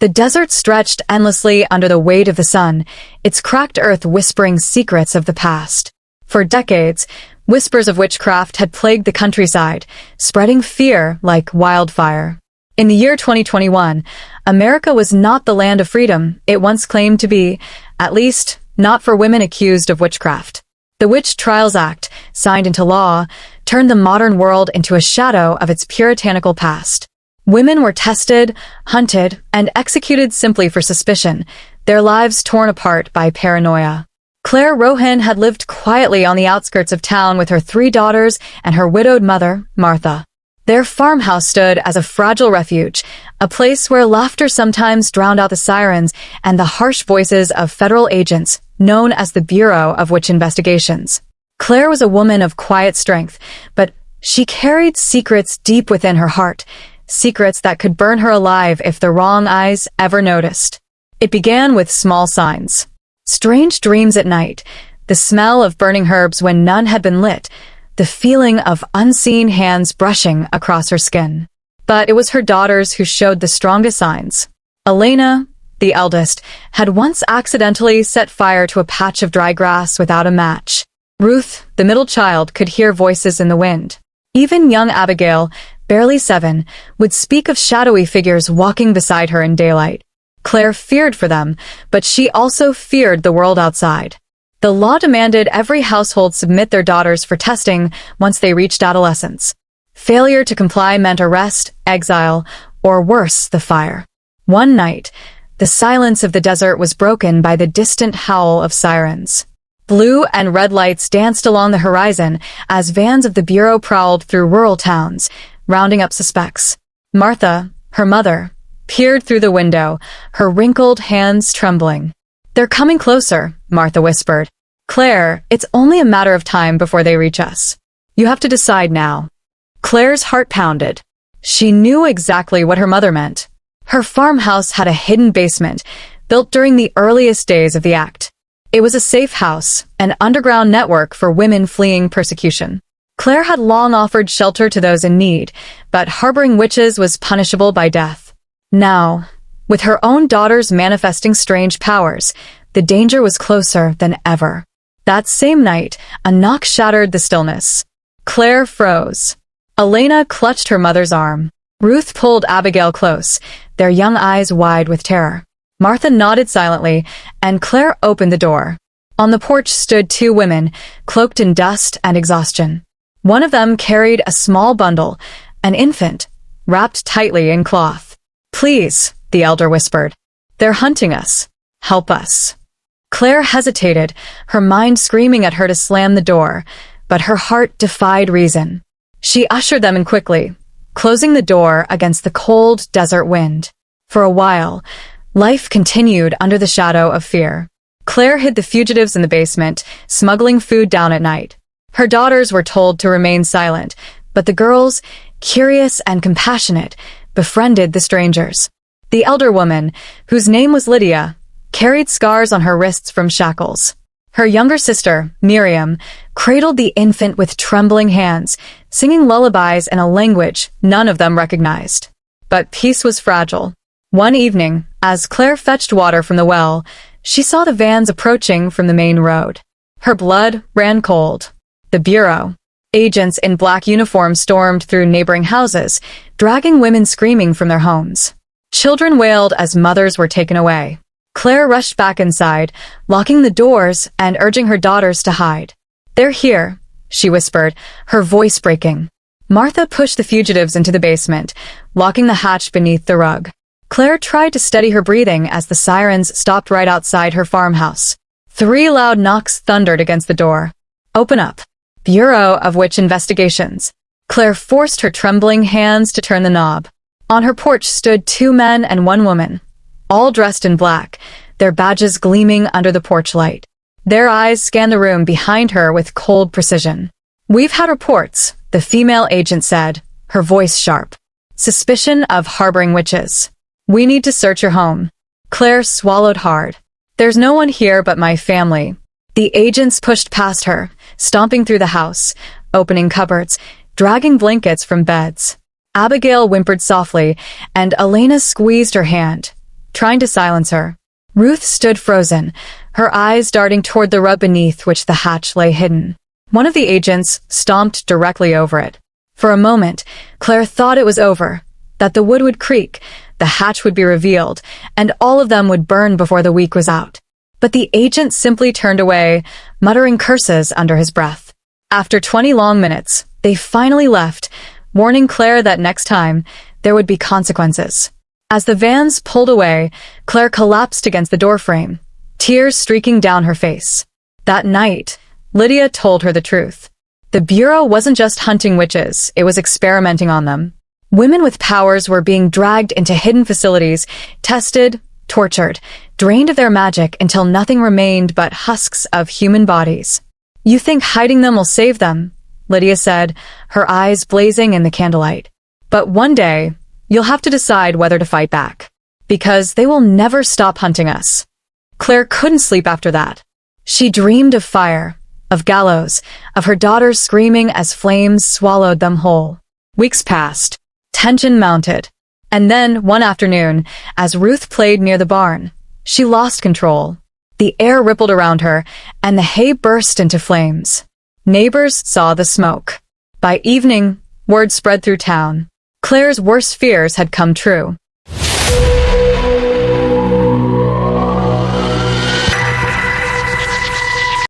The desert stretched endlessly under the weight of the sun, its cracked earth whispering secrets of the past. For decades, whispers of witchcraft had plagued the countryside, spreading fear like wildfire. In the year 2021, America was not the land of freedom it once claimed to be, at least not for women accused of witchcraft. The Witch Trials Act, signed into law, turned the modern world into a shadow of its puritanical past. Women were tested, hunted, and executed simply for suspicion, their lives torn apart by paranoia. Claire Rohan had lived quietly on the outskirts of town with her 3 daughters and her widowed mother, Martha. Their farmhouse stood as a fragile refuge, a place where laughter sometimes drowned out the sirens and the harsh voices of federal agents known as the Bureau of Witch Investigations. Claire was a woman of quiet strength, but she carried secrets deep within her heart, secrets that could burn her alive if the wrong eyes ever noticed. It began with small signs. Strange dreams at night, the smell of burning herbs when none had been lit, the feeling of unseen hands brushing across her skin. But it was her daughters who showed the strongest signs. Elena, the eldest, had once accidentally set fire to a patch of dry grass without a match. Ruth, the middle child, could hear voices in the wind. Even young Abigail, barely 7, would speak of shadowy figures walking beside her in daylight. Claire feared for them, but she also feared the world outside. The law demanded every household submit their daughters for testing once they reached adolescence. Failure to comply meant arrest, exile, or worse, the fire. One night, the silence of the desert was broken by the distant howl of sirens. Blue and red lights danced along the horizon as vans of the Bureau prowled through rural towns, rounding up suspects. Martha, her mother, peered through the window, her wrinkled hands trembling. "They're coming closer," Martha whispered. "Claire, it's only a matter of time before they reach us. You have to decide now." Claire's heart pounded. She knew exactly what her mother meant. Her farmhouse had a hidden basement, built during the earliest days of the Act. It was a safe house, an underground network for women fleeing persecution. Claire had long offered shelter to those in need, but harboring witches was punishable by death. Now, with her own daughters manifesting strange powers, the danger was closer than ever. That same night, a knock shattered the stillness. Claire froze. Elena clutched her mother's arm. Ruth pulled Abigail close, their young eyes wide with terror. Martha nodded silently, and Claire opened the door. On the porch stood 2 women, cloaked in dust and exhaustion. One of them carried a small bundle, an infant, wrapped tightly in cloth. "Please," the elder whispered. "They're hunting us. Help us." Claire hesitated, her mind screaming at her to slam the door, but her heart defied reason. She ushered them in quickly, closing the door against the cold desert wind. For a while, life continued under the shadow of fear. Claire hid the fugitives in the basement, smuggling food down at night. Her daughters were told to remain silent, but the girls, curious and compassionate, befriended the strangers. The elder woman, whose name was Lydia, carried scars on her wrists from shackles. Her younger sister, Miriam, cradled the infant with trembling hands, singing lullabies in a language none of them recognized. But peace was fragile. One evening, as Claire fetched water from the well, she saw the vans approaching from the main road. Her blood ran cold. The Bureau. Agents in black uniforms stormed through neighboring houses, dragging women screaming from their homes. Children wailed as mothers were taken away. Claire rushed back inside, locking the doors and urging her daughters to hide. "They're here," she whispered, her voice breaking. Martha pushed the fugitives into the basement, locking the hatch beneath the rug. Claire tried to steady her breathing as the sirens stopped right outside her farmhouse. 3 loud knocks thundered against the door. "Open up." Bureau of Witch Investigations. Claire forced her trembling hands to turn the knob. On her porch stood 2 men and 1 woman, all dressed in black, their badges gleaming under the porch light. Their eyes scanned the room behind her with cold precision. "We've had reports," the female agent said, her voice sharp. "Suspicion of harboring witches. We need to search your home." Claire swallowed hard. "There's no one here but my family." The agents pushed past her, stomping through the house, opening cupboards, dragging blankets from beds. Abigail whimpered softly, and Elena squeezed her hand. trying to silence her. Ruth stood frozen, her eyes darting toward the rug beneath which the hatch lay hidden. One of the agents stomped directly over it. For a moment, Claire thought it was over, that the wood would creak, the hatch would be revealed, and all of them would burn before the week was out. But the agent simply turned away, muttering curses under his breath. After 20 long minutes, they finally left, warning Claire that next time, there would be consequences. As the vans pulled away, Claire collapsed against the doorframe, tears streaking down her face. That night, Lydia told her the truth. The Bureau wasn't just hunting witches, it was experimenting on them. Women with powers were being dragged into hidden facilities, tested, tortured, drained of their magic until nothing remained but husks of human bodies. "You think hiding them will save them," Lydia said, her eyes blazing in the candlelight. "But one day, you'll have to decide whether to fight back. Because they will never stop hunting us." Claire couldn't sleep after that. She dreamed of fire, of gallows, of her daughters screaming as flames swallowed them whole. Weeks passed. Tension mounted. And then, one afternoon, as Ruth played near the barn, she lost control. The air rippled around her, and the hay burst into flames. Neighbors saw the smoke. By evening, word spread through town. Claire's worst fears had come true.